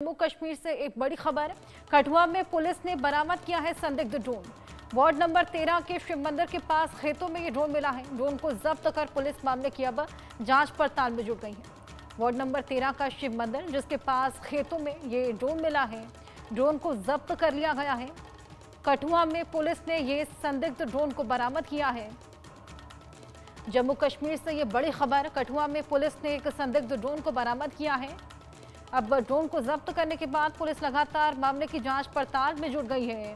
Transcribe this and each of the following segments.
जम्मू कश्मीर से एक बड़ी खबर। कठुआ में पुलिस ने बरामद किया है संदिग्ध ड्रोन। वार्ड नंबर 13 के शिव मंदिर के पास खेतों में ये ड्रोन मिला है। ड्रोन को जब्त कर पुलिस मामले की अब जांच पड़ताल में जुट गई है। वार्ड नंबर 13 का शिव मंदिर जिसके पास खेतों में ये ड्रोन मिला है, ड्रोन को जब्त कर लिया गया है। कठुआ में पुलिस ने ये संदिग्ध ड्रोन को बरामद किया है। जम्मू कश्मीर से ये बड़ी खबर। कठुआ में पुलिस ने एक संदिग्ध ड्रोन को बरामद किया है। अब ड्रोन को जब्त करने के बाद पुलिस लगातार मामले की जांच पड़ताल में जुट गई है।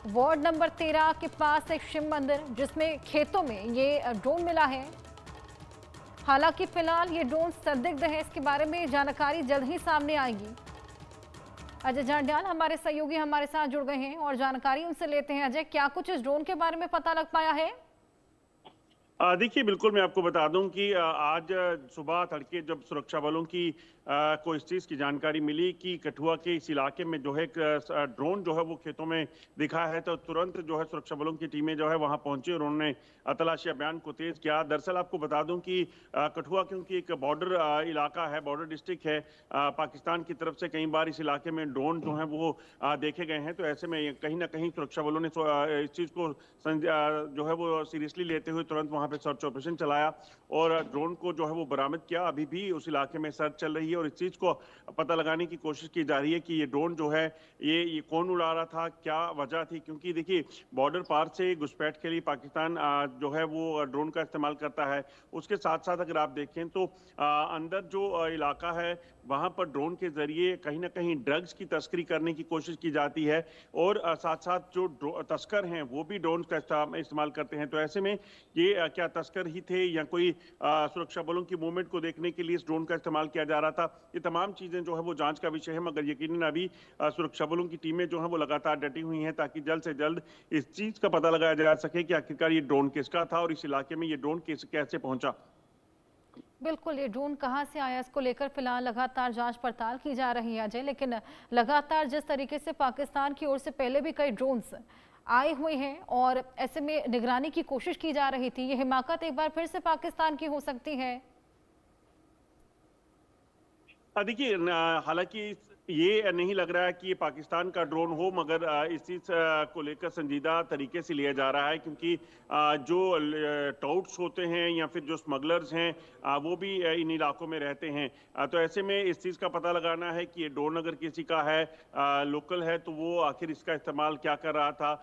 वार्ड नंबर 13 के पास एक शिव मंदिर जिसमें खेतों में ये ड्रोन मिला है। हालांकि फिलहाल ये ड्रोन संदिग्ध है, इसके बारे में जानकारी जल्द ही सामने आएगी। अजय जांडियाल हमारे सहयोगी हमारे साथ जुड़ गए हैं और जानकारी उनसे लेते हैं। अजय, क्या कुछ इस ड्रोन के बारे में पता लग पाया है? देखिए, बिल्कुल मैं आपको बता दूं कि आज सुबह तड़के जब सुरक्षा बलों की को इस चीज़ की जानकारी मिली कि कठुआ के इस इलाके में जो है ड्रोन जो है वो खेतों में दिखा है, तो तुरंत जो है सुरक्षा बलों की टीमें जो है वहां पहुंची और उन्होंने तलाशी अभियान को तेज किया। दरअसल आपको बता दूं कि कठुआ क्योंकि एक बॉर्डर इलाका है, बॉर्डर डिस्ट्रिक्ट है पाकिस्तान की तरफ से, कई बार इस इलाके में ड्रोन जो है वो देखे गए हैं। तो ऐसे में कहीं ना कहीं सुरक्षा बलों ने इस चीज़ को जो है वो सीरियसली लेते हुए तुरंत वहां पे सर्च ऑपरेशन चलाया और ड्रोन को जो है वो बरामद किया। अभी भी उस इलाके में सर्च चल रही है और इस चीज को पता लगाने की कोशिश की जा रही है कि ये ड्रोन जो है ये कौन उड़ा रहा था, क्या वजह थी। क्योंकि देखिए, बॉर्डर पार से घुसपैठ के लिए पाकिस्तान जो है वो ड्रोन का इस्तेमाल करता है। उसके साथ साथ अगर आप देखें तो अंदर जो इलाका है वहां पर ड्रोन के जरिए कहीं ना कहीं ड्रग्स की तस्करी करने की कोशिश की जाती है और साथ साथ जो तस्कर हैं वो भी ड्रोन का इस्तेमाल करते हैं। तो ऐसे में ये क्या तस्कर ही थे या कोई सुरक्षा बलों की मूवमेंट को देखने के लिए इस ड्रोन का इस्तेमाल किया जा रहा था, ये तमाम चीजें जो है वो जांच का विषय है। मगर यकीनन अभी सुरक्षा बलों की टीमें जो है वो लगातार डटी हुई हैं ताकि जल्द से जल्द इस चीज का पता लगाया जा सके कि आखिरकार ये ड्रोन किसका था और इस इलाके में ये ड्रोन कैसे पहुंचा। बिल्कुल, ये ड्रोन कहां से आया, इसको लेकर फिलहाल लगातार जांच पड़ताल की जा रही है अजय। लेकिन लगातार जिस तरीके से पाकिस्तान की ओर से पहले भी कई ड्रोन्स आए हुए हैं और ऐसे में निगरानी की कोशिश की जा रही थी, ये हिमाकत एक बार फिर से पाकिस्तान की हो सकती है? देखिए, हालांकि ये नहीं लग रहा है कि ये पाकिस्तान का ड्रोन हो, मगर इस चीज को लेकर संजीदा तरीके से लिया जा रहा है क्योंकि जो टाउट्स होते हैं या फिर जो स्मगलर्स हैं वो भी इन इलाकों में रहते हैं। तो ऐसे में इस चीज का पता लगाना है कि ये ड्रोन अगर किसी का है, लोकल है, तो वो आखिर इसका इस्तेमाल क्या कर रहा था,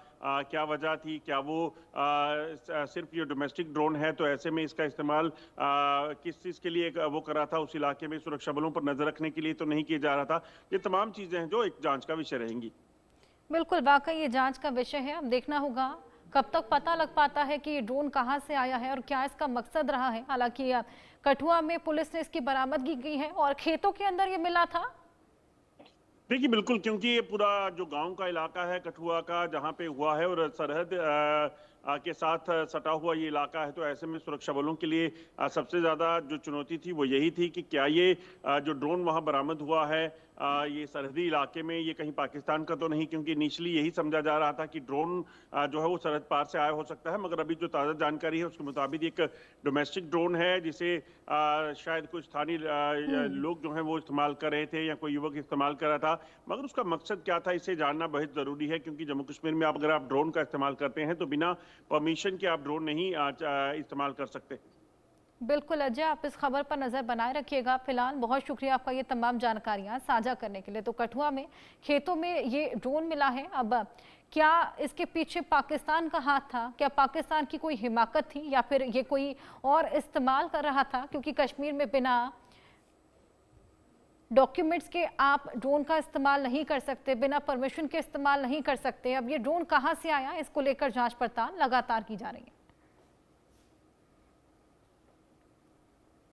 क्या वजह थी, क्या वो सिर्फ ये डोमेस्टिक ड्रोन है। तो ऐसे में इसका इस्तेमाल किस चीज के लिए वो कर रहा था, उस इलाके में सुरक्षा बलों पर नजर रखने के लिए तो नहीं किया जा रहा था। ये तमाम चीजें हैं जो एक जांच का विषय रहेंगी। बिल्कुल, वाकई ये जांच का विषय है। अब देखना होगा कब तक पता लग पाता है कि ये ड्रोन कहां से आया है और क्या इसका मकसद रहा है। हालांकि कठुआ में पुलिस ने इसकी बरामदगी की है और खेतों के अंदर ये मिला था। देखिए, बिल्कुल, क्योंकि ये पूरा जो गांव का इलाका है कठुआ का जहां पे हुआ है और सरहद के साथ सटा हुआ ये इलाका है, तो ऐसे में सुरक्षा बलों के लिए सबसे ज्यादा जो चुनौती थी वो यही थी कि क्या ये जो ड्रोन वहां बरामद हुआ है ये सरहदी इलाके में ये कहीं पाकिस्तान का तो नहीं, क्योंकि इनिशियली यही समझा जा रहा था कि ड्रोन जो है वो सरहद पार से आया हो सकता है। मगर अभी जो ताज़ा जानकारी है उसके मुताबिक एक डोमेस्टिक ड्रोन है जिसे शायद कुछ स्थानीय लोग जो हैं वो इस्तेमाल कर रहे थे या कोई युवक इस्तेमाल कर रहा था। मगर उसका मकसद क्या था इसे जानना बहुत ज़रूरी है, क्योंकि जम्मू कश्मीर में अगर आप ड्रोन का इस्तेमाल करते हैं तो बिना परमिशन के आप ड्रोन नहीं इस्तेमाल कर सकते। बिल्कुल अजय, आप इस खबर पर नजर बनाए रखिएगा। फिलहाल बहुत शुक्रिया आपका ये तमाम जानकारियां साझा करने के लिए। तो कठुआ में खेतों में ये ड्रोन मिला है। अब क्या इसके पीछे पाकिस्तान का हाथ था, क्या पाकिस्तान की कोई हिमाकत थी या फिर ये कोई और इस्तेमाल कर रहा था? क्योंकि कश्मीर में बिना डॉक्यूमेंट्स के आप ड्रोन का इस्तेमाल नहीं कर सकते, बिना परमिशन के इस्तेमाल नहीं कर सकते। अब ये ड्रोन कहां से आया, इसको लेकर जांच पड़ताल लगातार की जा रही है।